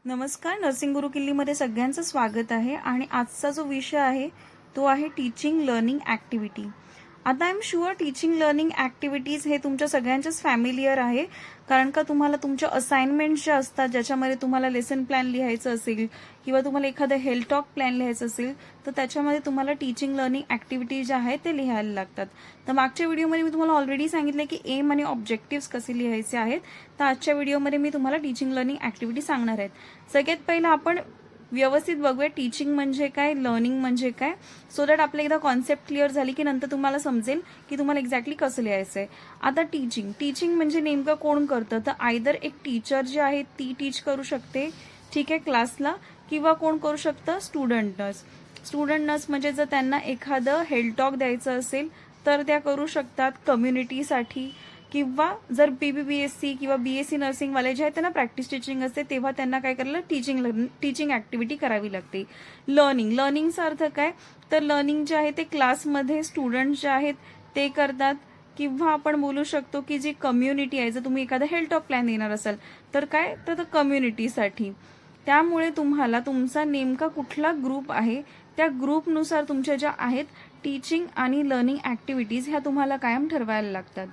नमस्कार. नर्सिंग गुरुकिल्लीमध्ये सगळ्यांचं स्वागत आहे आणि आजचा जो विषय आहे तो आहे टीचिंग लर्निंग ॲक्टिव्हिटी. आता I am sure teaching learning activities हे तुमच्या सगळ्यांच्याच फॅमिलियर आहे, कारण का तुम्हाला तुमच्या असाइनमेंट्स ज्या असतात ज्याच्यामध्ये तुम्हाला लेसन प्लॅन लिहायचं असेल किंवा तुम्हाला एखादं हेल्थ टॉक प्लॅन लिहायचं असेल तर त्याच्यामध्ये तुम्हाला टीचिंग लर्निंग ॲक्टिव्हिटी ज्या आहेत ते लिहायला लागतात. तर मागच्या व्हिडिओमध्ये मी तुम्हाला ऑलरेडी सांगितलं की एम आणि ऑब्जेक्टिव्स कसे लिहायचे आहेत. तर आजच्या व्हिडिओमध्ये मी तुम्हाला टीचिंग लर्निंग ॲक्टिव्हिटी सांगणार आहेत. सगळ्यात पहिलं आपण व्यवस्थित बघूया टीचिंग म्हणजे काय, लर्निंग म्हणजे काय, सो दॅट आपल्या एकदा कॉन्सेप्ट क्लिअर झाली की नंतर तुम्हाला समजेल की तुम्हाला एक्झॅक्टली कसं लिहायचं आहे. आता टीचिंग म्हणजे नेमकं कोण करतं, तर आयदर एक टीचर जी आहे ती टीच करू शकते, ठीक आहे, क्लासला, किंवा कोण करू शकतं, स्टुडंट नर्स म्हणजे जर त्यांना एखादं हेल्थ टॉक द्यायचं असेल तर त्या करू शकतात कम्युनिटीसाठी, किंवा जर BBBSc किंवा BSc नर्सिंगवाले जे आहेत त्यांना प्रॅक्टिस टीचिंग असते तेव्हा त्यांना काय करायला टीचिंग ॲक्टिव्हिटी करावी लागते. लर्निंगचा अर्थ काय, तर लर्निंग जे आहे ते क्लासमध्ये स्टुडंट जे आहेत ते करतात, किंवा आपण बोलू शकतो की जी कम्युनिटी आहे, जर तुम्ही एखादा हेल्थ टॉक प्लॅन देणार असाल तर काय, तर कम्युनिटीसाठी. त्यामुळे तुम्हाला तुमचा नेमका कुठला ग्रुप आहे त्या ग्रुपनुसार तुमच्या ज्या आहेत टीचिंग आणि लर्निंग ॲक्टिव्हिटीज ह्या तुम्हाला कायम ठरवायला लागतात.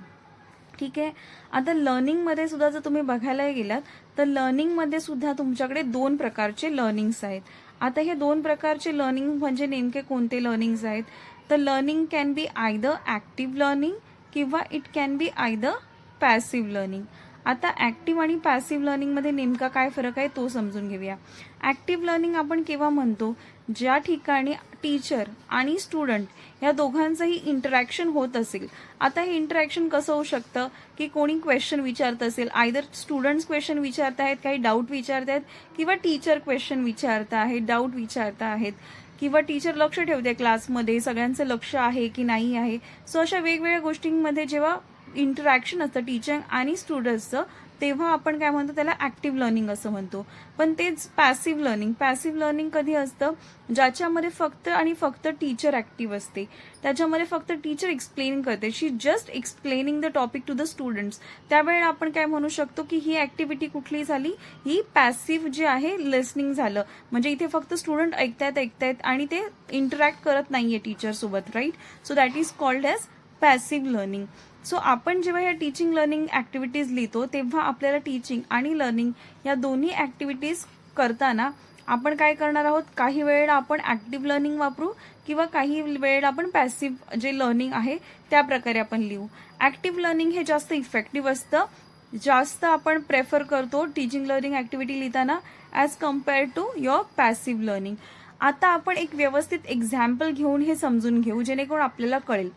ठीक आहे. आता लर्निंगमध्ये सुद्धा जर तुम्ही बघायला गेलात तर लर्निंगमध्ये सुद्धा तुमच्याकडे दोन प्रकारचे लर्निंग्स आहेत. आता हे दोन प्रकारचे लर्निंग म्हणजे नेमके कोणते लर्निंग्स आहेत, तर learning can be either active learning किंवा it can be either passive learning. आता ॲक्टिव्ह आणि पॅसिव्ह लर्निंगमध्ये नेमका काय फरक आहे तो समजून घेऊया. ॲक्टिव्ह लर्निंग आपण केव्हा म्हणतो, ज्या ठिकाणी टीचर आणि स्टुडंट या दोघांचंही इंटरॅक्शन होत असेल. आता हे इंटरॅक्शन कसं होऊ शकतं की कोणी क्वेश्चन विचारत असेल, आयदर स्टुडंट्स क्वेश्चन विचारत आहेत, काही डाऊट विचारत आहेत, किंवा टीचर क्वेश्चन विचारत आहेत, डाऊट विचारत आहेत, किंवा टीचर लक्ष ठेवते क्लासमध्ये, सगळ्यांचं लक्ष आहे की नाही आहे. सो अशा वेगवेगळ्या गोष्टींमध्ये जेव्हा इंटरॅक्शन असतं टीचर आणि स्टुडंट्सचं तेव्हा आपण काय म्हणतो, त्याला ॲक्टिव्ह लर्निंग असं म्हणतो. पण तेच पॅसिव्ह लर्निंग कधी असतं, ज्याच्यामध्ये फक्त आणि फक्त टीचर ॲक्टिव्ह असते, त्याच्यामध्ये फक्त टीचर एक्सप्लेन करते, she just explaining the topic to the students. त्यावेळेला आपण काय म्हणू शकतो की ही ॲक्टिव्हिटी कुठली झाली, ही पॅसिव्ह जे आहे लिसनिंग झालं. म्हणजे इथे फक्त स्टुडंट ऐकतायत आणि ते इंटरॅक्ट करत नाहीये टीचरसोबत, right. So that is called as passive learning. So आपण जेव्हा या टीचिंग लर्निंग ॲक्टिव्हिटीज लिहितो तेव्हा आपल्याला टीचिंग आणि लर्निंग या दोन्ही ॲक्टिव्हिटीज करताना आपण काय करणार आहोत, काही वेळेला आपण ॲक्टिव्ह लर्निंग वापरू किंवा काही वेळेला आपण पॅसिव्ह जे लर्निंग आहे त्या प्रकारे आपण लिहू. ॲक्टिव्ह लर्निंग हे जास्त इफेक्टिव्ह असतं, जास्त आपण प्रेफर करतो टीचिंग लर्निंग ॲक्टिव्हिटी लिहिताना as compare to your passive learning. आता आपण एक व्यवस्थित एक्झाम्पल घेऊन हे समजून घेऊ जेणेकरून आपल्याला कळेल.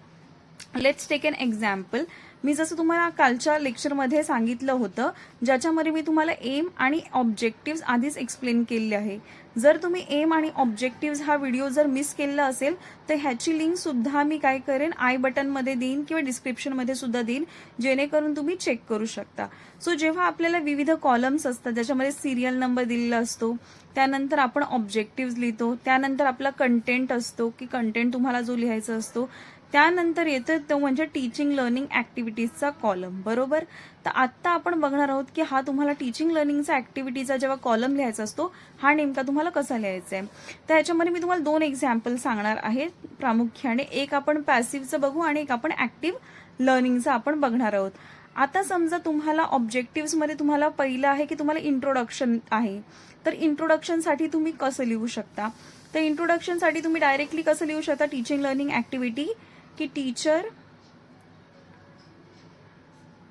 Let's take an example. मी जसं तुम्हाला कालच्या लेक्चरमध्ये सांगितलं होतं, ज्याच्यामध्ये मी तुम्हाला एम आणि ऑब्जेक्टिव्ह आधीच एक्सप्लेन केले आहे. जर तुम्ही एम आणि ऑब्जेक्टिव्ह हा व्हिडिओ जर मिस केलेला असेल तर ह्याची लिंक सुद्धा मी काय करेन, आय बटनमध्ये देईन किंवा डिस्क्रिप्शनमध्ये सुद्धा देईन, जेणेकरून तुम्ही चेक करू शकता. सो जेव्हा आपल्याला विविध कॉलम्स असतात ज्याच्यामध्ये सिरियल नंबर दिलेला असतो, त्यानंतर आपण ऑब्जेक्टिव्ह लिहितो, त्यानंतर आपला कंटेंट असतो की कंटेंट तुम्हाला जो लिहायचा असतो, त्यानंतर येतं तो म्हणजे टीचिंग लर्निंग ॲक्टिव्हिटीजचा कॉलम, बरोबर. तर आत्ता आपण बघणार आहोत की हा तुम्हाला टीचिंग लर्निंगचा ॲक्टिव्हिटीचा जेव्हा कॉलम लिहायचा असतो हा नेमका तुम्हाला कसा लिहायचा आहे. तर ह्याच्यामध्ये मी तुम्हाला दोन एक्झाम्पल सांगणार आहे प्रामुख्याने. एक आपण पॅसिव्हचं बघू आणि एक आपण ॲक्टिव्ह लर्निंगचं आपण बघणार आहोत. आता समजा तुम्हाला ऑब्जेक्टिव्हमध्ये तुम्हाला पहिलं आहे की तुम्हाला इंट्रोडक्शन आहे, तर इंट्रोडक्शनसाठी तुम्ही कसं लिहू शकता, तर इंट्रोडक्शनसाठी तुम्ही डायरेक्टली कसं लिहू शकता, टीचिंग लर्निंग ॲक्टिव्हिटी की teacher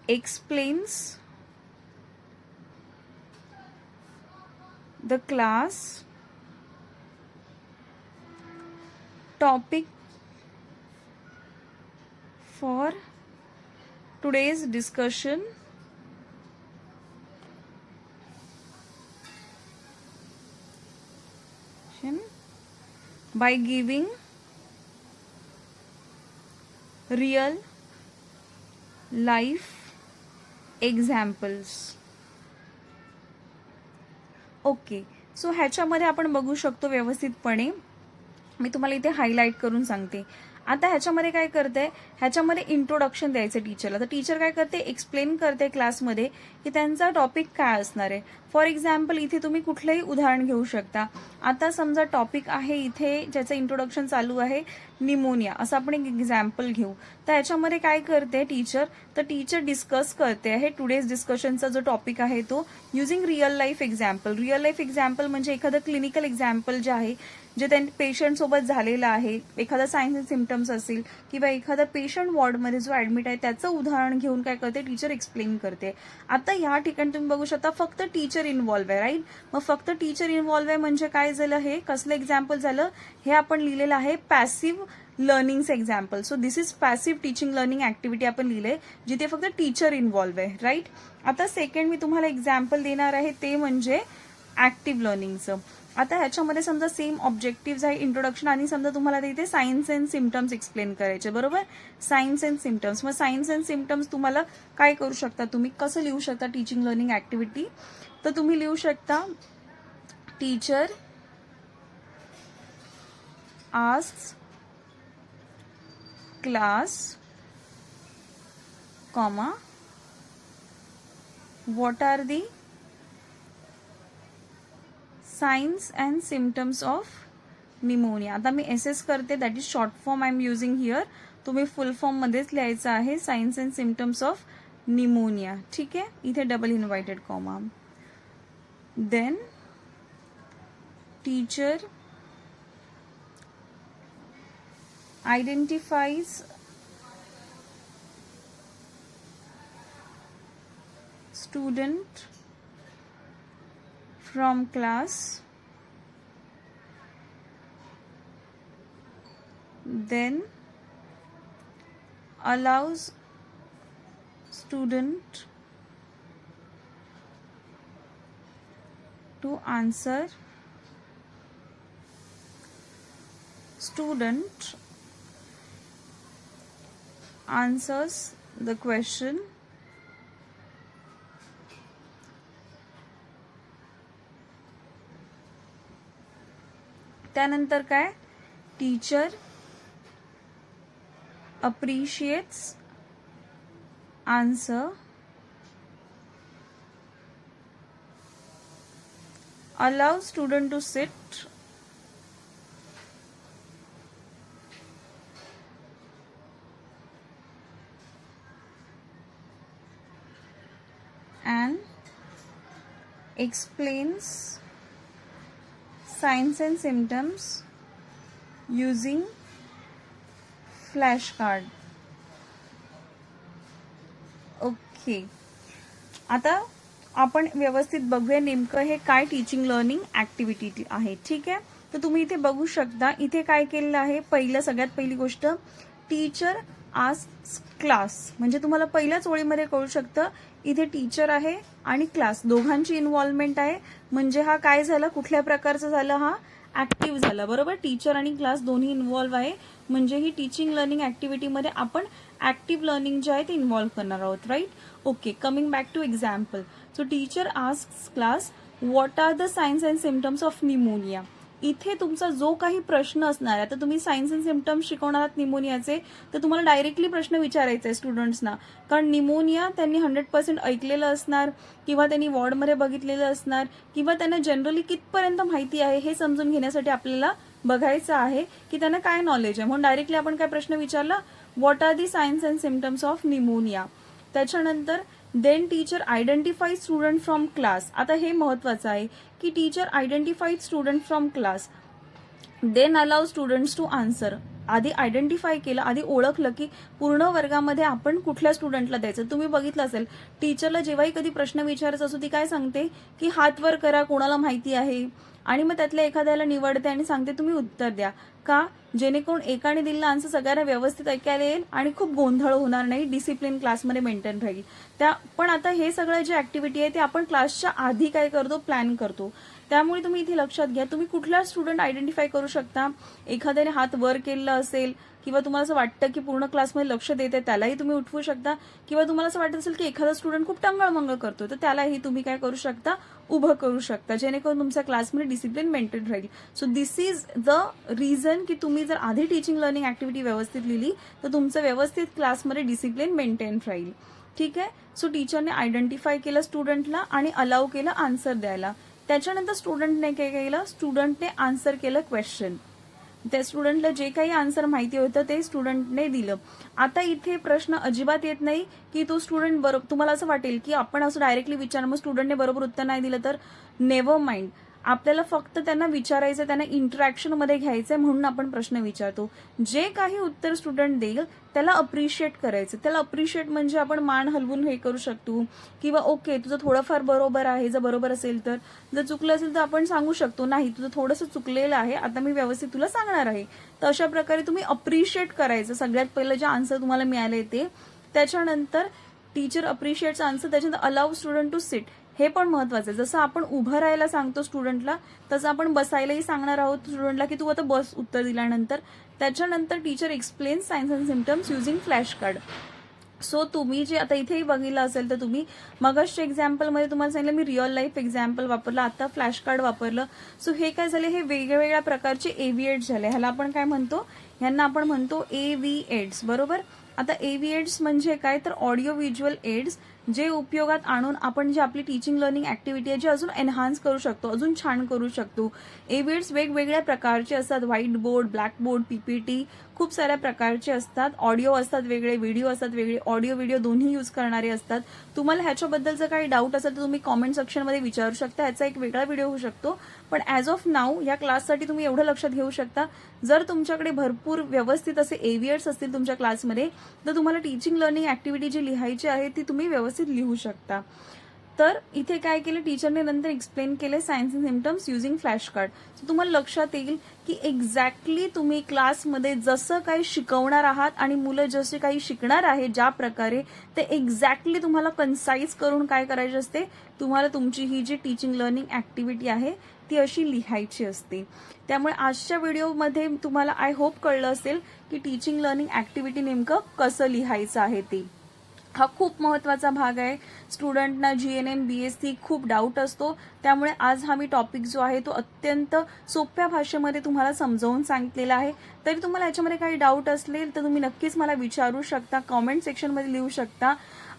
explains the class topic for today's discussion by giving real life examples. Okay. So ह्याच्यामध्ये आपण बघू शकतो व्यवस्थितपणे, मी तुम्हाला इथे हायलाइट करून सांगते. आता ह्याच्यामध्ये काय करते, ह्याच्यामध्ये इंट्रोडक्शन द्यायचं टीचरला. तर टीचर काय करते, एक्सप्लेन करते क्लासमध्ये की त्यांचा टॉपिक काय असणार आहे. फॉर एक्झाम्पल इथे तुम्ही कुठलंही उदाहरण घेऊ शकता. आता समजा टॉपिक आहे इथे ज्याचं इंट्रोडक्शन चालू आहे निमोनिया, असं आपण एक एक्झाम्पल घेऊ. तर ह्याच्यामध्ये काय करते टीचर, तर टीचर डिस्कस करते आहे टुडेज डिस्कशनचा जो टॉपिक आहे तो using real life example. Real life example म्हणजे एखादं क्लिनिकल एक्झाम्पल जे आहे जे त्यांनी पेशंट सोबत झालेलं आहे, एखादा सायन्स अँड सिम्पटम्स असेल किंवा एखादा पेशंट वॉर्डमध्ये जो ऍडमिट आहे त्याचं उदाहरण घेऊन काय करते टीचर एक्सप्लेन करते. आता या ठिकाणी तुम्ही बघू शकता फक्त टीचर इन्व्हॉल्व आहे, राईट. मग फक्त टीचर इन्व्हॉल्व आहे म्हणजे काय झालं, हे कसलं एक्झाम्पल झालं, हे आपण लिहिलेलं आहे पॅसिव्ह लर्निंगचं example. So this is passive teaching learning activity आपण लिहिले जिथे फक्त टीचर इन्व्हॉल्व आहे, राईट. आता सेकंड मी तुम्हाला एक्झाम्पल देणार आहे ते म्हणजे ऍक्टिव्ह लर्निंगचं. आता ह्याच्यामध्ये समजा सेम ऑब्जेक्टिव्ह आहे इंट्रोडक्शन आणि समजा तुम्हाला इथे सायन्स अँड सिम्पटम्स एक्सप्लेन करायचे, बरोबर. सायन्स अँड सिम्पटम्स, मग सायन्स अँड सिम्पटम्स तुम्हाला काय करू शकता, तुम्ही कसं लिहू शकता टीचिंग लर्निंग ऍक्टिव्हिटी. तर तुम्ही लिहू शकता teacher asks class comma what are the signs and symptoms of pneumonia. आता मी एस करते, that is short form I am using here. तुम्ही फुल फॉर्म मध्येच लिहायचं आहे signs and symptoms of pneumonia, ठीक आहे. इथे double inverted comma. Then teacher identifies student from class, then allows student to answer. Student answers the question त्यानंतर काय, teacher appreciates answer, allow student to sit and explains signs and symptoms using flashcard. Okay, आता आपण व्यवस्थित बघूया नेमकं हे काय teaching learning activity आहे, ठीक आहे. तर तुम्ही इथे बघू शकता, इथे काय केलेलं आहे, सगळ्यात पहिली गोष्ट टीचर आस्क्स क्लास, म्हणजे तुम्हाला पहिल्याच ओळीमध्ये कळू शकतं इथे टीचर आहे आणि क्लास दोघांची इन्व्हॉल्वमेंट आहे. म्हणजे हा काय झाला, कुठल्या प्रकारचा झाला, हा ऍक्टिव्ह झाला, बरोबर. टीचर आणि क्लास दोन्ही इन्व्हॉल्व आहे म्हणजे ही टीचिंग लर्निंग ऍक्टिव्हिटीमध्ये आपण ऍक्टिव्ह लर्निंग जे आहे ते इन्व्हॉल्व करणार आहोत, right. Okay, coming back to example. So teacher asks class what are the signs and symptoms of pneumonia. इथे तुमचा जो काही प्रश्न असणार आहे, आता तुम्ही सायन्स अँड सिम्पटम्स शिकवणार आहात निमोनियाचे, तर तुम्हाला डायरेक्टली प्रश्न विचारायचा आहे स्टुडंट्सना. कारण निमोनिया त्यांनी 100% ऐकलेलं असणार किंवा त्यांनी वॉर्डमध्ये बघितलेलं असणार किंवा त्यांना जनरली कितपर्यंत माहिती आहे हे समजून घेण्यासाठी आपल्याला बघायचं आहे की त्यांना काय नॉलेज आहे. म्हणून डायरेक्टली आपण काय प्रश्न विचारला, what are the signs and symptoms of pneumonia. त्याच्यानंतर then teacher identify student from class. आता हे महत्वाचं आहे की teacher identified student from class, then allow students to answer. आधी आयडेंटिफाय केलं, आधी ओळखलं की पूर्ण वर्गामध्ये आपण कुठल्या स्टुडंटला द्यायचं. तुम्ही बघितलं असेल टीचरला जेव्हाही कधी प्रश्न विचारायचा असो ती काय सांगते की हात वर करा, कोणाला माहिती आहे, आणि मग त्यातल्या एखाद्याला निवडते आणि सांगते तुम्ही उत्तर द्या. का, जेणेकरून एकाने दिलेला आन्सर सगळ्यांना व्यवस्थित ऐकायला येईल आणि खूप गोंधळ होणार नाही, डिसिप्लिन क्लासमध्ये मेंटेन राहील. पण आता हे सगळं जे ऍक्टिव्हिटी आहे ते आपण क्लासच्या आधी काय करतो, प्लॅन करतो. त्यामुळे तुम्ही इथे लक्षात घ्या, तुम्ही कुठला स्टुडंट आयडेंटिफाय करू शकता. एखाद्याने हात वर केलेला असेल किंवा तुम्हाला असं वाटतं की पूर्ण क्लासमध्ये लक्ष देते त्यालाही तुम्ही उठवू शकता, किंवा तुम्हाला असं वाटत असेल की एखादा स्टुडंट खूप टंगळमंगळ करतो तर त्यालाही तुम्ही काय करू शकता, उभं करू शकता, जेणेकरून तुमच्या क्लासमध्ये डिसिप्लिन मेंटेन राहील. So this is the reason reason की तुम्ही जर आधी टीचिंग लर्निंग ऍक्टिव्हिटी व्यवस्थित लिहिली तर तुमचं व्यवस्थित क्लासमध्ये डिसिप्लिन मेंटेन राहील. ठीक आहे. सो टीचरने आयडेंटिफाय केलं स्टुडंटला आणि अलाउ केलं आन्सर द्यायला. त्याच्यानंतर स्टुडंटने काय केलं, स्टुडंटने आन्सर केलं क्वेश्चन. त्या स्टुडंटला जे काही आन्सर माहिती होतं ते स्टुडंटने दिलं. आता इथे प्रश्न अजिबात येत नाही की तो स्टुडंट बरोबर, तुम्हाला असं वाटेल की आपण असं डायरेक्टली विचार, मग स्टुडंटने बरोबर उत्तर नाही दिलं तर नेव्हर माइंड. आपल्याला फक्त त्यांना विचारायचं, त्यांना इंटरॅक्शन मध्ये घ्यायचंय म्हणून आपण प्रश्न विचारतो. जे काही उत्तर स्टुडंट देईल त्याला अप्रिशिएट करायचं. त्याला अप्रिशिएट म्हणजे आपण मान हलवून हे करू शकतो किंवा ओके तुझं थोडंफार बरोबर आहे, जर बरोबर असेल तर. जर चुकलं असेल तर आपण सांगू शकतो नाही तुझं थोडंसं चुकलेलं आहे, आता मी व्यवस्थित तुला सांगणार आहे. तर अशा प्रकारे तुम्ही अप्रिशिएट करायचं. सगळ्यात पहिलं जे आन्सर तुम्हाला मिळाले ते, त्याच्यानंतर टीचर अप्रिशिएट्स आन्सर, त्याच्यानंतर अलाउ स्टुडंट टू सिट. हे पण महत्वाचं आहे. जसं आपण उभं राहायला सांगतो स्टुडंटला तसं आपण बसायलाही सांगणार आहोत स्टुडंटला की तू आता बस उत्तर दिल्यानंतर. त्याच्यानंतर teacher explain science and symptoms using flash card. So तुम्ही जे आता इथेही बघितलं असेल तर तुम्ही मगाच्या एक्झाम्पलमध्ये तुम्हाला सांगितलं मी रिअल लाईफ एक्झाम्पल वापरलं, आता फ्लॅश कार्ड वापरलं. सो हे काय झाले, हे वेगवेगळ्या प्रकारचे एव्हिएड्स झाले. ह्याला आपण काय म्हणतो, ह्यांना आपण म्हणतो एव्हिएड्स. बरोबर. आता एव्हिएड्स म्हणजे काय तर ऑडिओ व्हिज्युअल एड्स, जे उपयोगात आणून आपण जे आपली टीचिंग लर्निंग ऍक्टिव्हिटी आहे जी अजून एनहान्स करू शकतो, अजून छान करू शकतो. एव्हिएड्स वेगवेगळ्या प्रकारचे असतात. White board, black board, PPT, खूप साऱ्या प्रकारचे असतात. ऑडिओ असतात वेगळे, व्हिडिओ असतात वेगळे. ऑडिओ व्हिडिओ दोन्ही यूज करणारे असतात. तुम्हाला ह्याच्याबद्दल जर काही डाऊट असेल तर तुम्ही कॉमेंट सेक्शनमध्ये विचारू शकता. ह्याचा एक वेगळा व्हिडिओ होऊ शकतो. पण ॲज ऑफ नाऊ या क्लाससाठी तुम्ही एवढं लक्षात घेऊ शकता, जर तुमच्याकडे भरपूर व्यवस्थित असे एव्हिएड्स असतील तुमच्या क्लासमध्ये तर तुम्हाला टीचिंग लर्निंग ऍक्टिव्हिटी जी लिहायची आहे ती तुम्ही व्यवस्थित लिहू शकता. तर इथे काय केलं टीचरने, नंतर एक्सप्लेन केले science and symptoms using flash card. So तुम्हाला लक्षात येईल की एक्झॅक्टली तुम्ही क्लासमध्ये जसं काही शिकवणार आहात आणि मुलं जसे काही शिकणार आहे ज्या प्रकारे, ते एक्झॅक्टली तुम्हाला कन्साइज करून काय करायचे असते, तुम्हाला तुमची ही जी टीचिंग लर्निंग ऍक्टिव्हिटी आहे ती अशी लिहायची असते. त्यामुळे आजच्या व्हिडिओमध्ये तुम्हाला आय होप कळलं असेल की टीचिंग लर्निंग ऍक्टिव्हिटी नेमकं कसं लिहायचं आहे ते. हा खूप महत्वाचा भाग आहे. स्टुडंटना जीएनएम बीएससी खूप डाऊट असतो, त्यामुळे आज हा मी टॉपिक जो आहे तो अत्यंत सोप्या भाषेमध्ये तुम्हाला समजावून सांगितलेला आहे. तरी तुम्हाला याच्यामध्ये काही डाऊट असलेल तर तुम्ही नक्कीच मला विचारू शकता, कॉमेंट सेक्शनमध्ये लिहू शकता.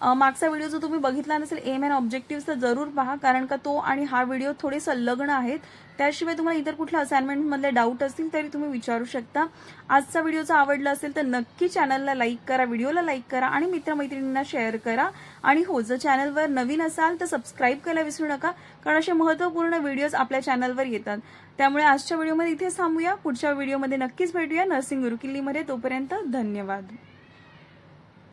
मागचा व्हिडिओ जो तुम्ही बघितला नसेल एम अँड ऑब्जेक्टिव्ह तर जरूर पहा, कारण का तो आणि हा व्हिडिओ थोडे संलग्न आहेत. त्याशिवाय तुम्हाला इतर कुठल्या असाइनमेंटमधले डाऊट असतील तरी तुम्ही विचारू शकता. आजचा व्हिडिओ जर आवडला असेल तर नक्की चॅनलला लाईक करा, व्हिडिओला लाईक करा आणि मित्रमैत्रिणींना शेअर करा. आणि हो, जर चॅनलवर नवीन असाल तर सबस्क्राईब करायला विसरू नका, कारण असे महत्त्वपूर्ण व्हिडिओज आपल्या चॅनलवर येतात. त्यामुळे आजच्या व्हिडिओमध्ये इथेच थांबूया. पुढच्या व्हिडिओमध्ये नक्कीच भेटूया नर्सिंग गुरुकिल्लीमध्ये. तोपर्यंत धन्यवाद.